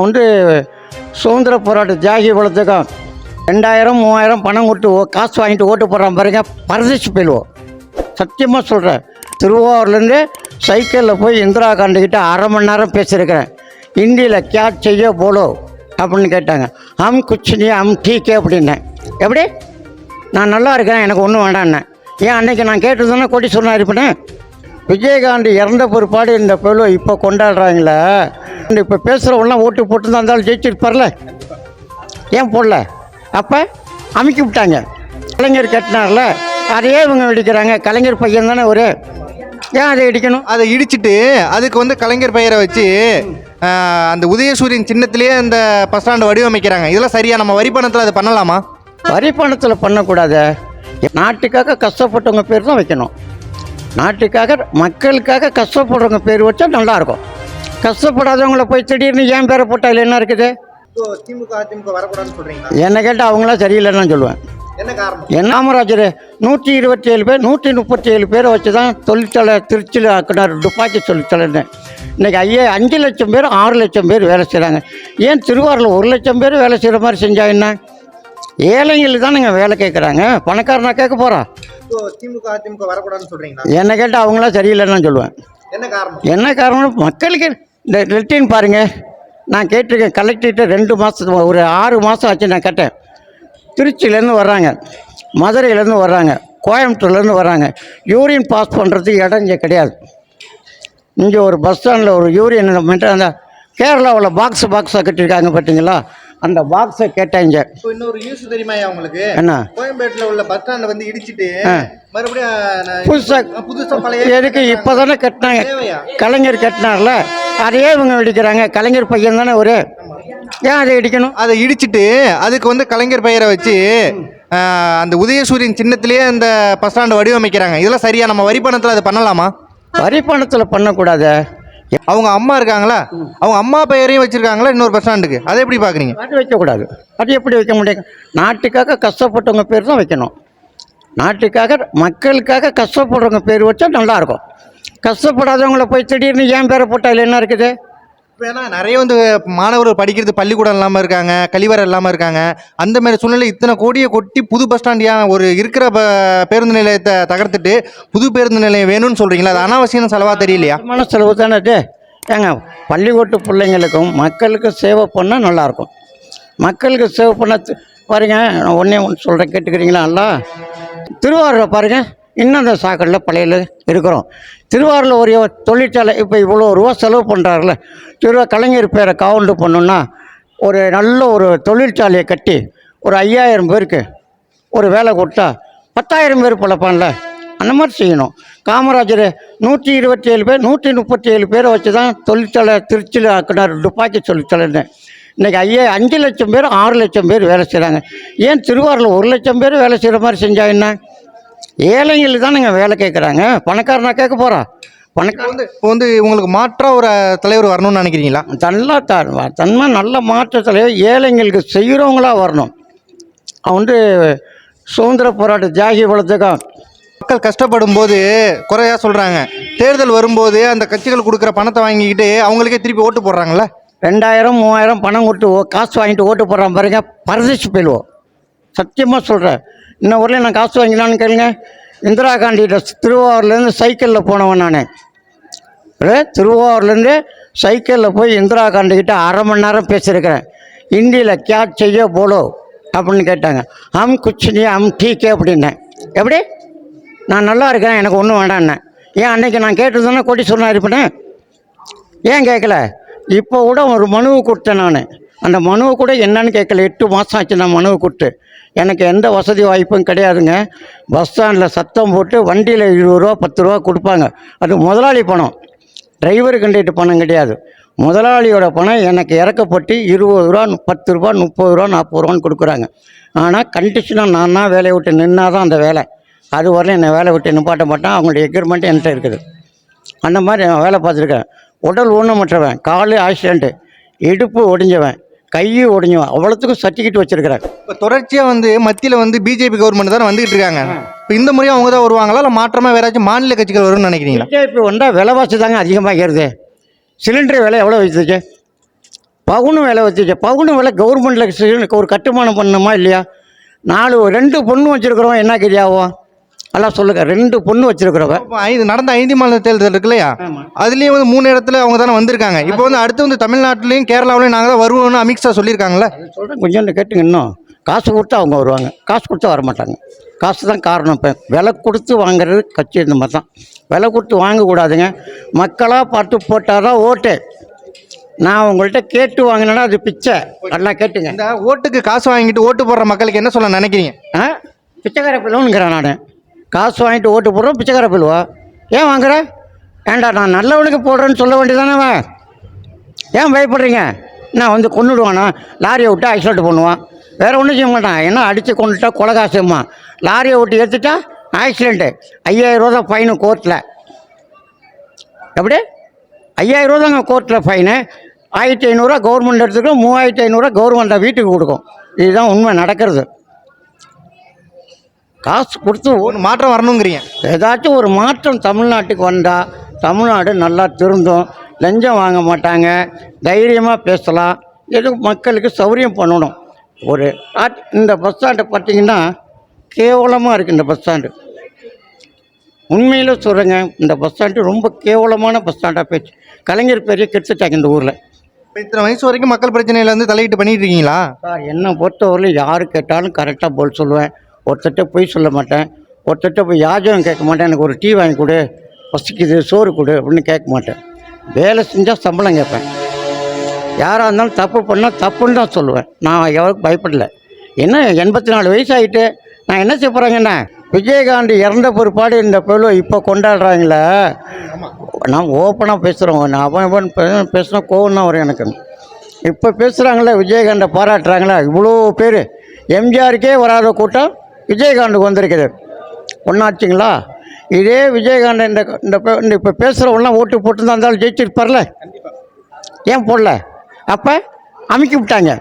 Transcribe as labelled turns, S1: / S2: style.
S1: வந்து சுதந்திர போராட்ட தியாகி குலத்துக்கும் 2000 3000 பணம் கொடுத்து காசு வாங்கிட்டு ஓட்டு போடுறான் பாருங்க, பரதேசி போயிடுவோம். சத்தியமாக சொல்கிறேன். திருவாரூர்லேருந்து சைக்கிளில் போய் இந்திரா காந்தி கிட்ட அரை மணி நேரம் பேசியிருக்கிறேன். ஹிந்தியில் கியா செய்ய போலோ அப்படின்னு கேட்டாங்க. ஹம் குச்சினி ஹம் டீக்கே அப்படின்னேன். எப்படி நான் நல்லா இருக்கேன், எனக்கு ஒன்றும் வேண்டான்னேன். ஏன் அன்றைக்கி நான் கேட்டுருந்தேன்னா கோடீஸ்வரனாக இருப்பேனே. விஜயகாந்த் இறந்த பிற்பாடு இந்த பொருளை இப்போ கொண்டாடுறாங்களே. இப்போ பேசுகிறவங்களாம் ஓட்டு போட்டு தான் இருந்தாலும் ஜெயிச்சிருப்பார்ல, ஏன் போடல? அப்போ அமுக்கி விட்டாங்க. கலைஞர் கட்டினார்ல, அதையே இவங்க இடிக்கிறாங்க. கலைஞர் பையன் தானே ஒரு, ஏன் அதை இடிக்கணும்?
S2: அதை இடிச்சிட்டு அதுக்கு வந்து கலைஞர் பெயரை வச்சு அந்த உதயசூரியன் சின்னத்திலேயே அந்த பஸ் ஸ்டாண்டு வடிவமைக்கிறாங்க. இதெல்லாம் சரியா? நம்ம வரி பணத்தில் அதை பண்ணலாமா?
S1: வரி பணத்தில் பண்ணக்கூடாது. நாட்டுக்காக கஷ்டப்பட்டவங்க பேர் தான் வைக்கணும். நாட்டுக்காக மக்களுக்காக கஷ்டப்படுறவங்க பேர் வச்சா நல்லாயிருக்கும். கஷ்டப்படாதவங்கள போய் திடீர்னு ஏன் பேரை போட்டால் என்ன இருக்குது?
S2: திமுக அதிமுக வரக்கூடாதுன்னு சொல்றீங்களா?
S1: என்னை கேட்டால் அவங்களாம் சரியில்லைன்னு சொல்லுவேன்.
S2: என்ன காரணம்?
S1: காமராஜர் 127 பேர் 137 பேரை வச்சு தான் தொழிற்சாலை திருச்சியில் ஆக்கினார், துப்பாக்கி தொழிற்சாலைன்னு. இன்றைக்கி 5 லட்சம் பேர் 6 லட்சம் பேர் வேலை செய்கிறாங்க. ஏன் திருவாரூரில் 1 லட்சம் பேர் வேலை செய்கிற மாதிரி செஞ்சா என்ன? ஏழைங்களுக்கு தான் நீங்கள் வேலை கேட்குறாங்க, பணக்காரனா கேட்க போகிறா?
S2: திமுக அதிமுக வரக்கூடாதுன்னு சொல்றீங்களா?
S1: என்னை கேட்டால் அவங்களாம் சரியில்லைன்னு சொல்லுவேன்.
S2: என்ன காரணம்?
S1: என்ன காரணம்? மக்களுக்கு இந்த லெட்டின் பாருங்கள். நான் கேட்டிருக்கேன் கலெக்டர்கிட்ட 2 மாதத்துக்கு ஒரு 6 மாதம் ஆச்சு நான் கேட்டேன். திருச்சியிலேருந்து வர்றாங்க, மதுரையிலேருந்து வர்றாங்க, கோயம்புத்தூர்லேருந்து வர்றாங்க. யூரின் பாஸ் பண்ணுறதுக்கு இடம் இங்கே கிடையாது. இங்கே ஒரு பஸ் ஸ்டாண்டில் ஒரு யூரியன் மட்டும் அந்த கேரளாவில் பாக்ஸாக கட்டியிருக்காங்க பார்த்தீங்களா, அந்த பாக்ஸை கேட்டாங்க.
S2: இன்னொரு நியூஸ் தெரியுமா உங்களுக்கு?
S1: என்ன?
S2: கோயம்பேட்டில் உள்ள பஸ் ஸ்டாண்டை வந்து இடிச்சிட்டு மறுபடியும்
S1: புதுசாக பழைய எதுக்கு இப்போ தானே கட்டினாங்க, கலைஞர் கட்டினார்ல, அதையே இவங்க இடிக்கிறாங்க. கலைஞர் பையன் தானே ஒரு, ஏன் அதை இடிக்கணும்? அதை
S2: இடிச்சிட்டு அதுக்கு வந்து கலைஞர் பெயரை வச்சு அந்த உதயசூரியன் சின்னத்திலேயே அந்த பஸ் ஸ்டாண்டு வடிவமைக்கிறாங்க. இதெல்லாம் சரியா? நம்ம வரி பணத்தில் அதை பண்ணலாமா?
S1: வரி பணத்தில் பண்ணக்கூடாது.
S2: அவங்க அம்மா இருக்காங்களா, அவங்க அம்மா பெயரையும் வச்சுருக்காங்களா இன்னொரு பஸ் ஸ்டாண்டுக்கு, அதை எப்படி பார்க்குறீங்க?
S1: அது வைக்கக்கூடாது. அது எப்படி வைக்க முடியும்? நாட்டுக்காக கஷ்டப்பட்டவங்க பேர் தான் வைக்கணும். நாட்டுக்காக மக்களுக்காக கஷ்டப்படுறவங்க பேர் வச்சா நல்லாயிருக்கும். கஷ்டப்படாதவங்கள போய் திடீர்னு ஏன் பேரை போட்டால் என்ன இருக்குது?
S2: இப்போ ஏன்னா நிறைய வந்து மாணவர்கள் படிக்கிறது பள்ளிக்கூடம் இல்லாமல் இருக்காங்க, கழிவறை இல்லாமல் இருக்காங்க. அந்த மாதிரி சூழ்நிலை இத்தனை கோடியை கொட்டி புது பஸ் ஸ்டாண்ட் ஏன் ஒரு இருக்கிற பேருந்து நிலையத்தை தகர்த்துட்டு புது பேருந்து நிலையம் வேணும்னு சொல்கிறீங்களா? அது அனாவசியம் செலவாக தெரியலையா?
S1: செலவு தானே அது. ஏங்க பள்ளிக்கூட்டு பிள்ளைங்களுக்கும் மக்களுக்கும் சேவை பண்ணால் நல்லாயிருக்கும். மக்களுக்கு சேவை பண்ண பாருங்க, நான் ஒன்றே ஒன்று சொல்கிறேன், கேட்டுக்கிறீங்களா? திருவாரூரை பாருங்கள், இன்னும் அந்த சாக்கடையில் பழையில இருக்கிறோம். திருவாரூரில் ஒரு தொழிற்சாலை இப்போ இவ்வளோ ரூபா செலவு பண்ணுறாருல, கலைஞர் பேரை காவுண்டு பண்ணணுன்னா ஒரு நல்ல ஒரு தொழிற்சாலையை கட்டி ஒரு 5000 பேருக்கு ஒரு வேலை கொடுத்தா 10,000 பேர் பழப்பான்ல, அந்த மாதிரி செய்யணும். காமராஜர் 127 பேர் 137 பேரை வச்சு தான் தொழிற்சாலை திருச்சியில் ஆக்கினார், துப்பாக்கி தொழிற்சாலைன்னு. இன்றைக்கி 5 லட்சம் பேர் 6 லட்சம் பேர் வேலை செய்கிறாங்க. ஏன் திருவாரூரில் 1 லட்சம் பேர் வேலை செய்கிற மாதிரி செஞ்சா என்ன? ஏழைங்களுக்கு தான் நீங்கள் வேலை கேட்குறாங்க, பணக்காரனா கேட்க போகிறா?
S2: இப்போ வந்து உங்களுக்கு மாற்றாக ஒரு தலைவர் வரணும்னு நினைக்கிறீங்களா?
S1: தன்மை நல்ல மாற்ற தலைவர் ஏழைங்களுக்கு செய்கிறவங்களா வரணும். அவன் சுதந்திர போராட்ட தியாகி குலத்துக்கும்
S2: மக்கள் கஷ்டப்படும் போது குறையாக சொல்கிறாங்க. தேர்தல் வரும்போது அந்த கட்சிகள் கொடுக்குற பணத்தை வாங்கிக்கிட்டு அவங்களுக்கே திருப்பி ஓட்டு போடுறாங்களே.
S1: 2000 3000 பணம் கொடுத்து காசு வாங்கிட்டு ஓட்டு போடுறான் பாருங்க, பரதேசி போயிடுவோம். சத்தியமாக சொல்கிறேன். இன்னும் ஊரில் நான் காசு வாங்கிக்கலான்னு கேளுங்க. இந்திரா காந்திகிட்ட திருவாரூர்லேருந்து சைக்கிளில் போனவன் நான். திருவாரூர்லேருந்து சைக்கிளில் போய் இந்திரா காந்திகிட்ட அரை மணி நேரம் பேசியிருக்கிறேன். ஹிந்தியில் கியா செய்ய போலோ அப்படின்னு கேட்டாங்க. ஹம் குச்சினி ஹம் டீக்கே அப்படின்னேன். எப்படி நான் நல்லா இருக்கேன், எனக்கு ஒன்றும் வேண்டான்னேன். ஏன் அன்றைக்கி நான் கேட்டுருந்தேன்னா கோடீஸ்வரனாக இருப்பேனே, ஏன் கேட்கல? இப்போ கூட ஒரு மனுவை கொடுத்தேன் நான். அந்த மனுவை கூட என்னன்னு கேட்கல. 8 மாதம் ஆச்சு நான் மனுவை கொடுத்து. எனக்கு எந்த வசதி வாய்ப்பும் கிடையாதுங்க. பஸ் ஸ்டாண்டில் சத்தம் போட்டு வண்டியில் 20 ரூபா 10 ரூபா கொடுப்பாங்க. அது முதலாளி பணம், டிரைவர் கண்டிட்டு பணம் கிடையாது. முதலாளியோட பணம் எனக்கு இறக்கப்பட்டு 20 ரூபா 10 ரூபா 30 ரூபா 40 ரூபான்னு கொடுக்குறாங்க. ஆனால் கண்டிஷனாக நான் தான் வேலையை விட்டு நின்னா தான் அந்த வேலை. அது வரலையும் என்னை வேலை விட்டு நிப்பாட்ட மாட்டேன். அவங்களுடைய எக்ரிமெண்ட் என்கிட்ட இருக்குது. அந்த மாதிரி நான் வேலை பார்த்துருக்கேன். உடல் ஊனமற்றவன், காலு ஆக்சிடென்ட்டு, இடுப்பு ஒடிஞ்சவன், கையை ஒடிஞ்சவன், அவ்வளோத்துக்கும் சர்டிஃபிகேட் வச்சுருக்கிறேன்.
S2: இப்போ தொடர்ச்சியாக வந்து மத்தியில் வந்து பிஜேபி கவர்மெண்ட் தான் வந்துகிட்டு இருக்காங்க. இப்போ இந்த முறையும் அவங்க தான் வருவாங்களா, இல்லை மாற்றமாக வேறாச்சும் மாநில கட்சிகள் வரும்னு நினைக்கிறீங்களா?
S1: பிஜேபி வந்தால் விலைவாசி தாங்க அதிகமாகிறது. சிலிண்டர் விலை எவ்வளோ வச்சுருக்கு? பவுனு விலை வச்சுச்சு. பவுனு விலை கவர்மெண்ட்டில் ஒரு கட்டுமானம் பண்ணணுமா இல்லையா? 2 பொண்ணு வச்சுருக்குறோம், என்ன கதியாகும்? எல்லாம் சொல்லுங்க. 2 பொண்ணு வச்சுருக்குறவன்.
S2: இப்போ நடந்த 5 மாநில தேர்தல் இருக்கு இல்லையா, அதுலேயும் வந்து 3 இடத்துல அவங்க தானே வந்திருக்காங்க. இப்போ வந்து அடுத்து வந்து தமிழ்நாட்டிலையும் கேரளாவிலையும் நாங்கள் தான் வருவோம்னு அமித்ஷா சொல்லியிருக்காங்களே.
S1: சொல்கிறேன், கொஞ்சம் கேட்டுங்க. இன்னும் காசு கொடுத்தா அவங்க வருவாங்க, காசு கொடுத்தா வரமாட்டாங்க. காசு தான் காரணம். இப்போ விலை கொடுத்து வாங்குறது கட்சி இந்த மாதிரி தான். விலை கொடுத்து வாங்கக்கூடாதுங்க. மக்களாக பார்த்து போட்டால் தான் ஓட்டு. நான் உங்கள்கிட்ட கேட்டு வாங்கினேன்னா அது பிச்சை. நல்லா கேட்டுங்க.
S2: இந்த ஓட்டுக்கு காசு வாங்கிட்டு ஓட்டு போடுற மக்களுக்கு என்ன சொல்ல நினைக்கிறீங்க?
S1: பிச்சைக்கார பிள்ளைங்கிறேன் நான். காசு வாங்கிட்டு ஓட்டு போடுறோம், பிச்சைக்கார பிள்ளைவா? ஏன் வாங்குற? ஏன்டா நான் நல்லவனுக்கு போடுறேன்னு சொல்ல வேண்டியதானே? ஏன் பயப்படுறீங்க? நான் வந்து கொண்டுடுவானா? லாரியை விட்டு ஆக்சிடென்ட் பண்ணுவான், வேறு ஒன்றும் செய்ய மாட்டான். என்ன அடித்து கொண்டுட்டா கொலகாசமா? லாரியை விட்டு ஏற்றுட்டா ஆக்சிடென்ட்டு, 5000 ரூபா தான் ஃபைனு கோர்ட்டில். எப்படி? 5000 ரூபா தாங்க கோர்ட்டில் ஃபைனு. 1500 கவர்மெண்ட் எடுத்துக்கும், 3500 கவர்மெண்ட்டை வீட்டுக்கு கொடுக்கும். இதுதான் உண்மை நடக்கிறது. காசு கொடுத்து
S2: ஒரு மாற்றம் வரணுங்கிறீங்க.
S1: ஏதாச்சும் ஒரு மாற்றம் தமிழ்நாட்டுக்கு வந்தால் தமிழ்நாடு நல்லா திருந்தும். லஞ்சம் வாங்க மாட்டாங்க, தைரியமாக பேசலாம். எதுவும் மக்களுக்கு சௌகரியம் பண்ணணும். இந்த பஸ் ஸ்டாண்டை பார்த்தீங்கன்னா கேவலமாக இருக்குது. இந்த பஸ் ஸ்டாண்டு உண்மையில் சொல்கிறேங்க, இந்த பஸ் ஸ்டாண்டு ரொம்ப கேவலமான பஸ் ஸ்டாண்டாக போயிடுச்சு. கலைஞர் பெரிய கெடுத்துட்டாங்க இந்த ஊரில்.
S2: இப்போ இத்தனை வயசு வரைக்கும் மக்கள் பிரச்சனையில் வந்து தலையிட்டு பண்ணிட்டு இருக்கீங்களா?
S1: சார், என்னை பொறுத்தவரையிலும் யார் கேட்டாலும் கரெக்டாக பதில் சொல்லுவேன். ஒருத்தட்ட போய் சொல்ல மாட்டேன், ஒருத்தட்ட போய் யாஜகம் கேட்க மாட்டேன். எனக்கு ஒரு டீ வாங்கி கொடு, பசிக்குது, சோறு கொடு அப்படின்னு கேட்க மாட்டேன். வேலை செஞ்சால் சம்பளம் கேட்பேன். யாராக இருந்தாலும் தப்பு பண்ணால் தப்புன்னு தான் சொல்லுவேன். நான் எவருக்கு பயப்படலை. என்ன 84 வயசு ஆகிட்டு நான் என்ன செய்ய போகிறேங்கண்ணா? விஜயகாந்த் இறந்த பிற்பாடு இந்த பொருளை இப்போ கொண்டாடுறாங்களே. நான் ஓப்பனாக பேசுகிறோம். நான் அவன் பேசுனா கோவம் தான் வரும் எனக்கு. இப்போ பேசுகிறாங்களே, விஜயகாந்தை பாராட்டுறாங்களே, இவ்வளோ பேர். எம்ஜிஆருக்கே வராத கூட்டம் விஜயகாந்துக்கு வந்திருக்குது. ஒன்றாச்சுங்களா? இதே விஜயகாந்த் இந்த இப்போ பேசுகிறவங்களாம் ஓட்டு போட்டு தான் இருந்தாலும் ஜெயிச்சிருப்பார்ல. ஏன் போடல? அப்போ அமுக்கி விட்டாங்க.